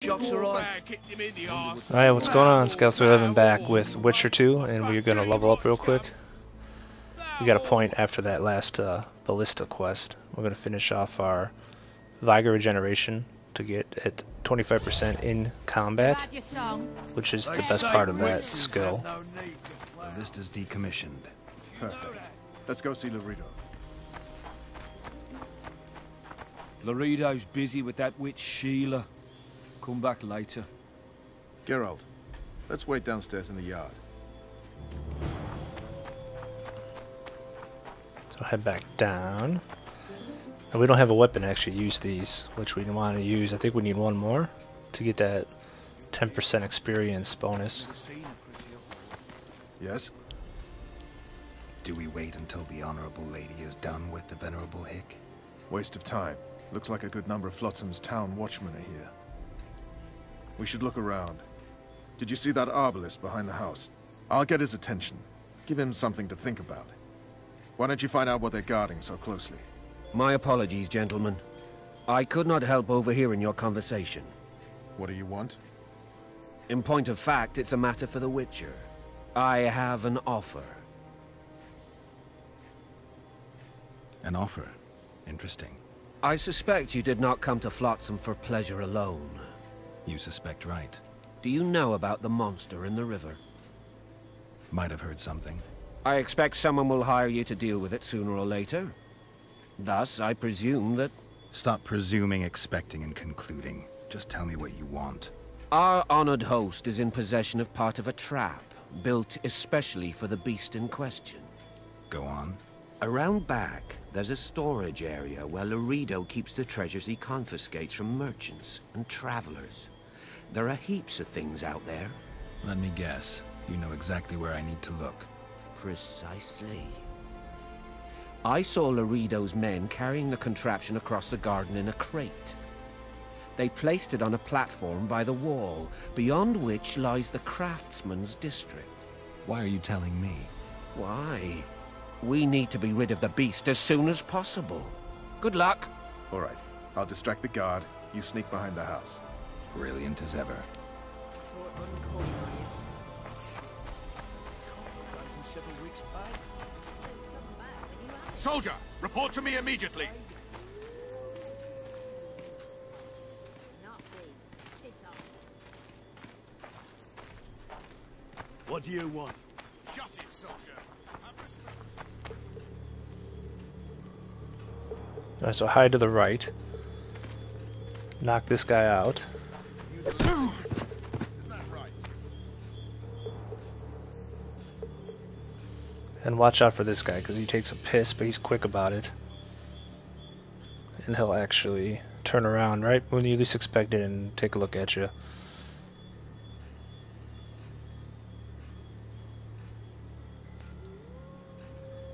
Alright, what's going on? Scouts 311 back with Witcher 2, and we're going to level up real quick. We got a point after that last ballista quest. We're going to finish off our Vigor regeneration to get at 25% in combat, which is the best part of that skill. The list is decommissioned. Perfect. Let's go see Loredo. Loredo's busy with that witch Sheala. Come back later. Geralt, let's wait downstairs in the yard. So head back down. And we don't have a weapon to actually use these, which we want to use. I think we need one more to get that 10% experience bonus. Yes? Do we wait until the Honorable Lady is done with the Venerable Hick? Waste of time. Looks like a good number of Flotsam's town watchmen are here. We should look around. Did you see that arbalist behind the house? I'll get his attention. Give him something to think about. Why don't you find out what they're guarding so closely? My apologies, gentlemen. I could not help overhearing your conversation. What do you want? In point of fact, it's a matter for the Witcher. I have an offer. An offer? Interesting. I suspect you did not come to Flotsam for pleasure alone. You suspect right. Do you know about the monster in the river? Might have heard something. I expect someone will hire you to deal with it sooner or later. Thus, I presume that... Stop presuming, expecting, and concluding. Just tell me what you want. Our honored host is in possession of part of a trap, built especially for the beast in question. Go on. Around back, there's a storage area where Loredo keeps the treasures he confiscates from merchants and travelers. There are heaps of things out there. Let me guess. You know exactly where I need to look. Precisely. I saw Loredo's men carrying the contraption across the garden in a crate. They placed it on a platform by the wall, beyond which lies the craftsman's district. Why are you telling me? Why? We need to be rid of the beast as soon as possible. Good luck. All right. I'll distract the guard. You sneak behind the house. Brilliant as ever. Soldier, report to me immediately. What do you want? Shut it, soldier. Alright, so hide to the right. Knock this guy out. Isn't that right? And watch out for this guy, because he takes a piss, but he's quick about it. And he'll actually turn around right when you least expect it and take a look at you.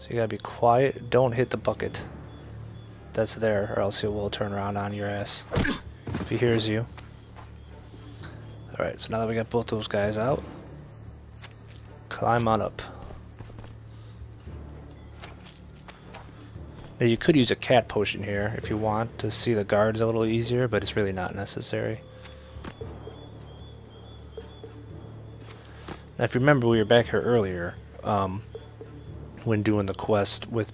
So you gotta be quiet, don't hit the bucket that's there, or else he will turn around on your ass if he hears you. Alright, so now that we got both those guys out, climb on up. Now you could use a cat potion here if you want to see the guards a little easier, but it's really not necessary. Now if you remember, we were back here earlier when doing the quest with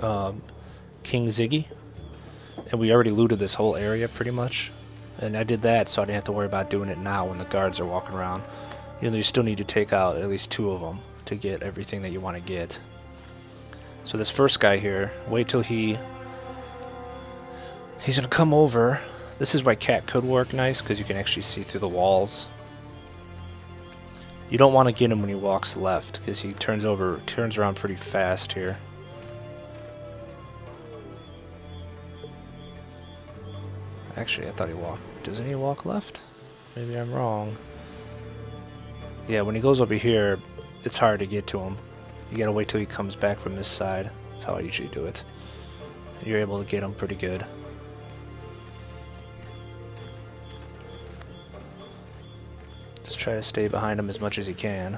King Ziggy, and we already looted this whole area pretty much, and I did that so I didn't have to worry about doing it now when the guards are walking around. You know, you still need to take out at least 2 of them to get everything that you want to get. So this first guy here, wait till he's gonna come over. This is why cat could work nice, because you can actually see through the walls. You don't want to get him when he walks left, because he turns around pretty fast here. Actually, I thought he walked. Doesn't he walk left? Maybe I'm wrong. Yeah, when he goes over here, it's hard to get to him. You gotta wait till he comes back from this side. That's how I usually do it. You're able to get him pretty good. Just try to stay behind him as much as you can.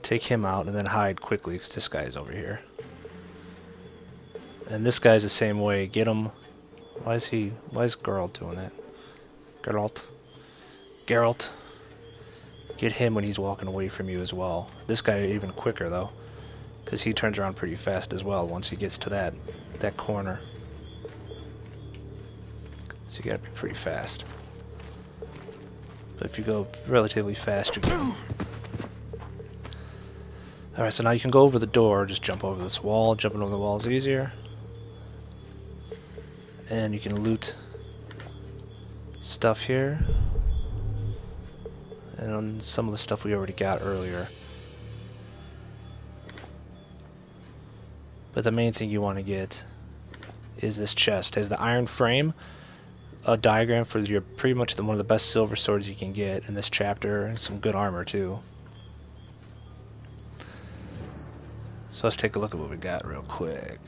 Take him out and then hide quickly, because this guy's over here. And this guy's the same way. Get him Why is Geralt doing that? Geralt. Get him when he's walking away from you as well. This guy even quicker though, because he turns around pretty fast as well once he gets to that corner. So you gotta be pretty fast. But if you go relatively fast, you can. Alright, so now you can go over the door, just jump over this wall. Jumping over the wall is easier. And you can loot stuff here. And on some of the stuff we already got earlier. But the main thing you want to get is this chest. It has the iron frame, a diagram for your pretty much one of the best silver swords you can get in this chapter, and some good armor too. So let's take a look at what we got real quick.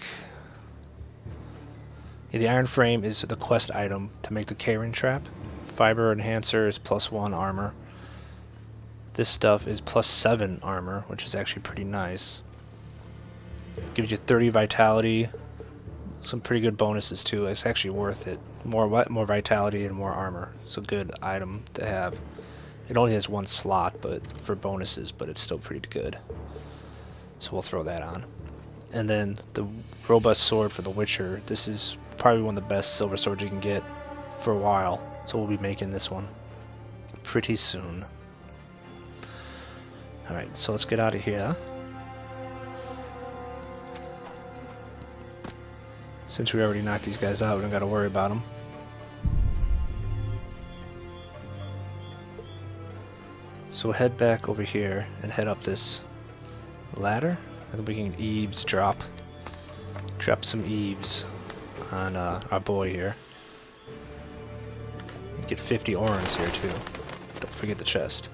Yeah, the iron frame is the quest item to make the K-ring trap. Fiber enhancer is +1 armor. This stuff is +7 armor, which is actually pretty nice. Gives you 30 vitality, some pretty good bonuses too. It's actually worth it. More vitality and more armor. It's a good item to have. It only has one slot, but for bonuses, but it's still pretty good. So we'll throw that on. And then the robust sword for the Witcher. This is probably one of the best silver swords you can get for a while. So we'll be making this one pretty soon. Alright, so let's get out of here. Since we already knocked these guys out, we don't got to worry about them. So we'll head back over here and head up this ladder. And we can eavesdrop. Drop some eaves on our boy here. Get 50 orens here too. Don't forget the chest.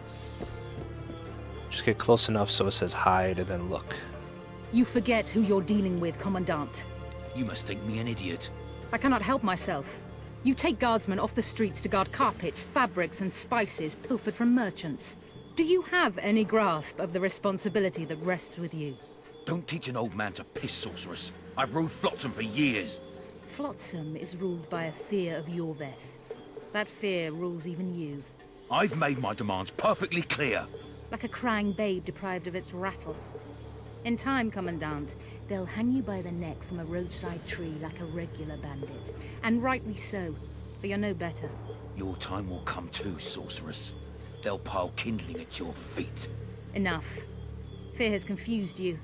Just get close enough so it says hide and then look. You forget who you're dealing with, Commandant. You must think me an idiot. I cannot help myself. You take guardsmen off the streets to guard carpets, fabrics, and spices pilfered from merchants. Do you have any grasp of the responsibility that rests with you? Don't teach an old man to piss, sorceress. I've ruled Flotsam for years. Flotsam is ruled by a fear of Yorveth. That fear rules even you. I've made my demands perfectly clear. Like a crying babe deprived of its rattle. In time, Commandant, they'll hang you by the neck from a roadside tree like a regular bandit. And rightly so, for you're no better. Your time will come too, sorceress. They'll pile kindling at your feet. Enough. Fear has confused you.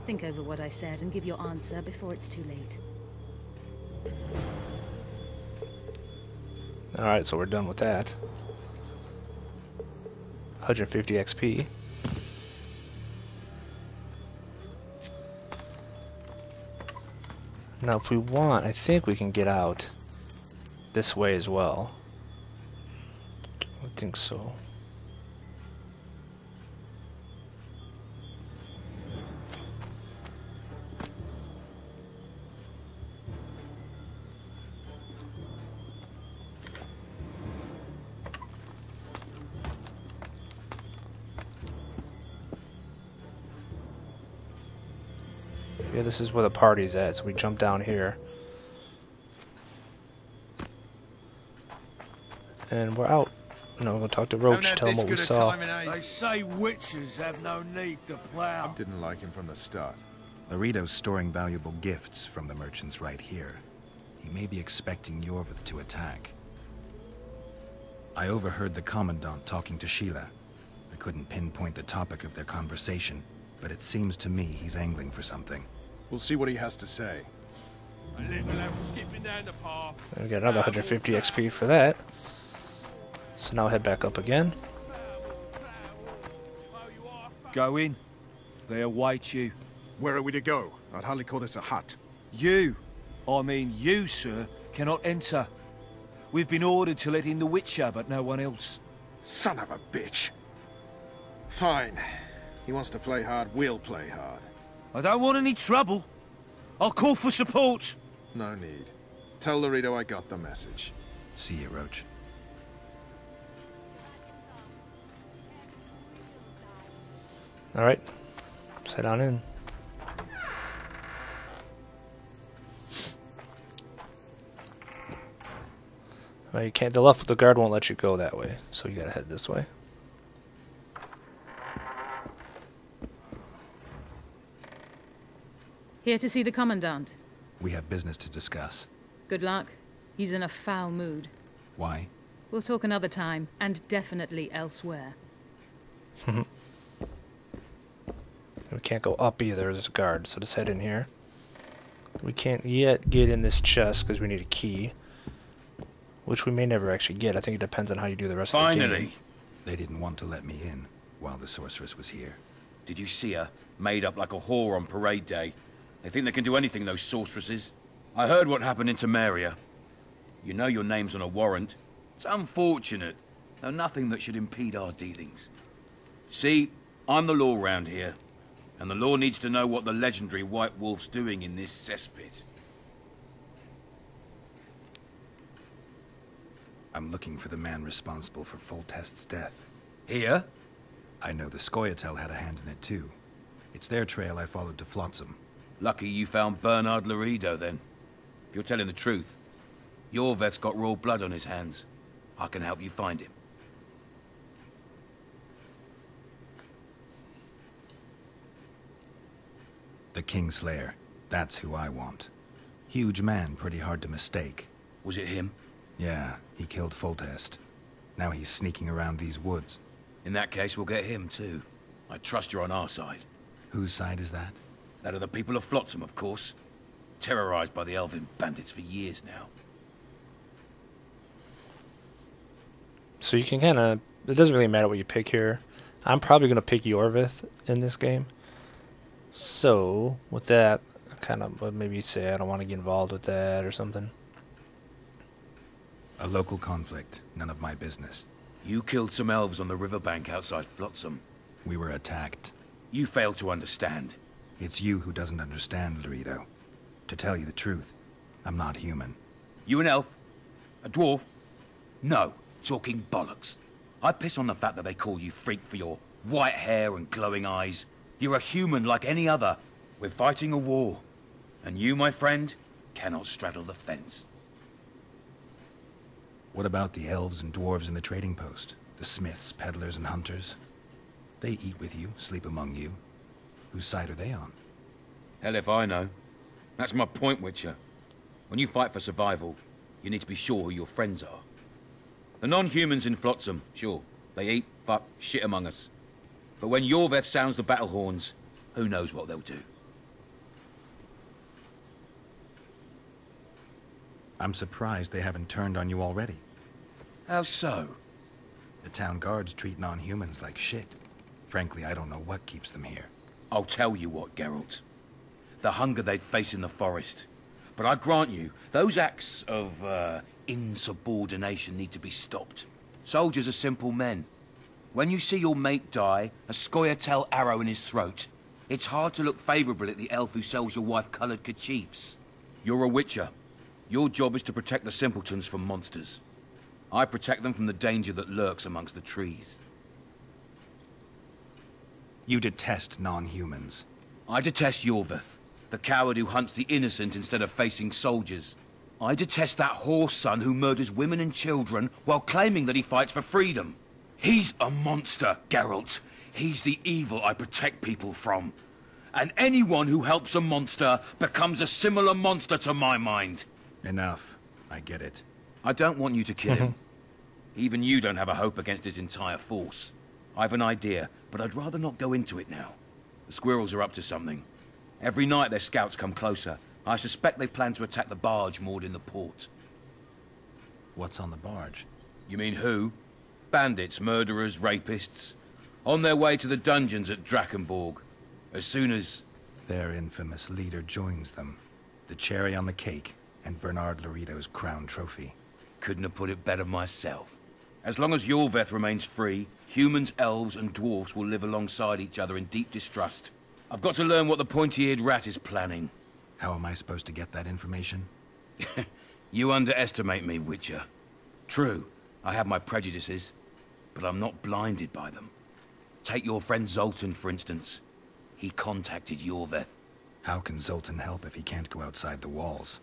Think over what I said and give your answer before it's too late. Alright, so we're done with that. 150 XP. Now if we want, I think we can get out this way as well. I think so. Yeah, this is where the party's at, so we jump down here. And we're out. No, we're gonna talk to Roche, tell him what we saw. They say witches have no need to plough. Didn't like him from the start. Loredo's storing valuable gifts from the merchants right here. He may be expecting Yorvith to attack. I overheard the Commandant talking to Sheala. I couldn't pinpoint the topic of their conversation, but it seems to me he's angling for something. We'll see what he has to say. A little left skipping down the path. And we got another 150 XP for that. So now head back up again. Go in. They await you. Where are we to go? I'd hardly call this a hut. You, I mean you, sir, cannot enter. We've been ordered to let in the Witcher, but no one else. Son of a bitch. Fine. He wants to play hard, we'll play hard. I don't want any trouble. I'll call for support. No need. Tell Loredo I got the message. See you, Roche. Alright. Let's head on in. Well, you can't. The guard won't let you go that way, so you gotta head this way. Here to see the Commandant. We have business to discuss. Good luck. He's in a foul mood. Why? We'll talk another time, and definitely elsewhere. We can't go up either, there's a guard, so just head in here. We can't yet get in this chest because we need a key. Which we may never actually get. I think it depends on how you do the rest of the game. Finally! They didn't want to let me in while the sorceress was here. Did you see her? Made up like a whore on parade day. They think they can do anything, those sorceresses. I heard what happened in Temeria. You know your name's on a warrant. It's unfortunate, though nothing that should impede our dealings. See, I'm the law round here, and the law needs to know what the legendary White Wolf's doing in this cesspit. I'm looking for the man responsible for Foltest's death. Here? I know the Scoia'tael had a hand in it too. It's their trail I followed to Flotsam. Lucky you found Bernard Loredo, then. If you're telling the truth, Yorveth's got raw blood on his hands. I can help you find him. The Kingslayer. That's who I want. Huge man, pretty hard to mistake. Was it him? Yeah, he killed Foltest. Now he's sneaking around these woods. In that case, we'll get him, too. I trust you're on our side. Whose side is that? That of the people of Flotsam, of course. Terrorized by the elven bandits for years now. So you can kind of... It doesn't really matter what you pick here. I'm probably going to pick Yorveth in this game. So, with that, kind of maybe say I don't want to get involved with that or something. A local conflict. None of my business. You killed some elves on the riverbank outside Flotsam. We were attacked. You failed to understand. It's you who doesn't understand, Loredo. To tell you the truth, I'm not human. You an elf? A dwarf? No, talking bollocks. I piss on the fact that they call you freak for your white hair and glowing eyes. You're a human like any other. We're fighting a war. And you, my friend, cannot straddle the fence. What about the elves and dwarves in the trading post? The smiths, peddlers, and hunters? They eat with you, sleep among you. Whose side are they on? Hell if I know. That's my point, Witcher. When you fight for survival, you need to be sure who your friends are. The non-humans in Flotsam, sure. They eat, fuck, shit among us. But when Yorveth sounds the battle horns, who knows what they'll do. I'm surprised they haven't turned on you already. How so? The town guards treat non-humans like shit. Frankly, I don't know what keeps them here. I'll tell you what, Geralt. The hunger they'd face in the forest. But I grant you, those acts of, insubordination need to be stopped. Soldiers are simple men. When you see your mate die, a Scoia'tael arrow in his throat, it's hard to look favorably at the elf who sells your wife colored kerchiefs. You're a Witcher. Your job is to protect the simpletons from monsters. I protect them from the danger that lurks amongst the trees. You detest non-humans. I detest Yorveth, the coward who hunts the innocent instead of facing soldiers. I detest that whore son who murders women and children while claiming that he fights for freedom. He's a monster, Geralt. He's the evil I protect people from. And anyone who helps a monster becomes a similar monster to my mind. Enough. I get it. I don't want you to kill him. Even you don't have a hope against his entire force. I have an idea, but I'd rather not go into it now. The squirrels are up to something. Every night their scouts come closer. I suspect they plan to attack the barge moored in the port. What's on the barge? You mean who? Bandits, murderers, rapists. On their way to the dungeons at Drakenborg. As soon as... Their infamous leader joins them. The cherry on the cake, and Bernard Loredo's crown trophy. Couldn't have put it better myself. As long as Yorveth remains free, humans, elves, and dwarves will live alongside each other in deep distrust. I've got to learn what the pointy-eared rat is planning. How am I supposed to get that information? You underestimate me, Witcher. True, I have my prejudices, but I'm not blinded by them. Take your friend Zoltan, for instance. He contacted Yorveth. How can Zoltan help if he can't go outside the walls?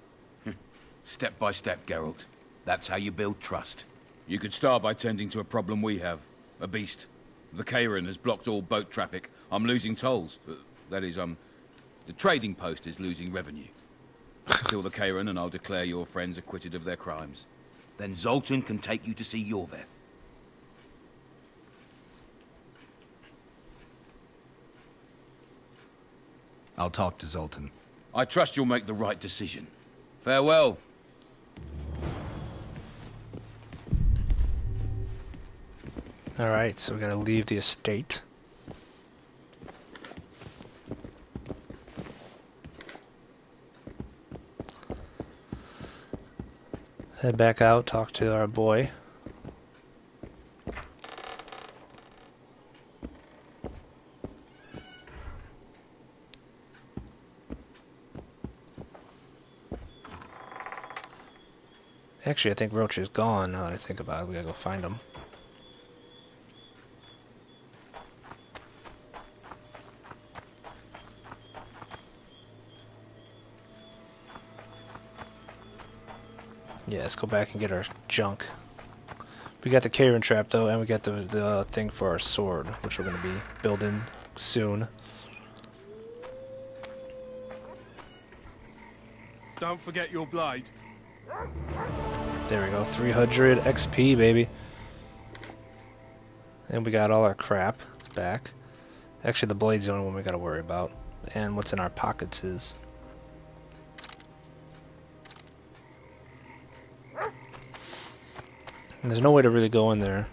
Step by step, Geralt. That's how you build trust. You could start by tending to a problem we have. A beast. The Kairan has blocked all boat traffic. I'm losing tolls. That is, the trading post is losing revenue. Kill the Kairan and I'll declare your friends acquitted of their crimes. Then Zoltan can take you to see Yorveth. I'll talk to Zoltan. I trust you'll make the right decision. Farewell. Alright, so we gotta leave the estate. Head back out, talk to our boy. Actually, I think Roche is gone now that I think about it. We gotta go find him. Yeah, let's go back and get our junk. We got the Kairan trap though, and we got the thing for our sword, which we're gonna be building soon. Don't forget your blade. There we go, 300 XP, baby. And we got all our crap back. Actually, the blade's the only one we gotta worry about. And what's in our pockets is... And there's no way to really go in there.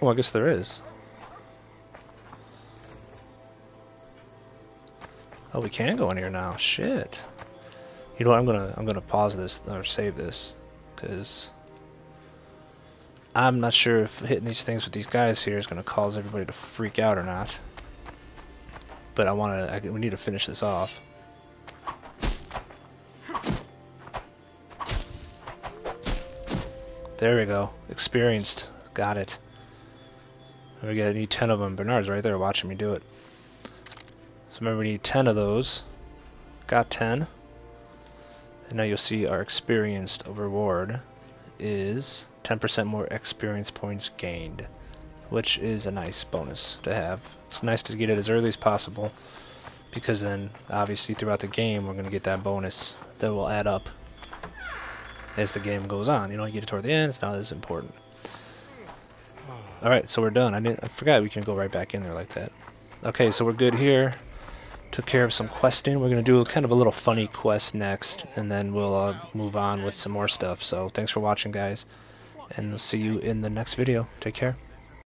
Oh, I guess there is. Oh, we can go in here now. Shit. You know what? I'm gonna pause this or save this because I'm not sure if hitting these things with these guys here is gonna cause everybody to freak out or not. But we need to finish this off. There we go. Experienced. Got it. We need 10 of them. Bernard's right there watching me do it. So remember, we need 10 of those. Got 10. And now you'll see our experienced reward is 10% more experience points gained, which is a nice bonus to have. It's nice to get it as early as possible, because then obviously throughout the game we're going to get that bonus that will add up as the game goes on. You know, you get it toward the end, it's not as important. Alright, so we're done. I forgot we can go right back in there like that. Okay, so we're good here. Took care of some questing. We're going to do kind of a little funny quest next, and then we'll move on with some more stuff. So thanks for watching, guys, and we'll see you in the next video. Take care.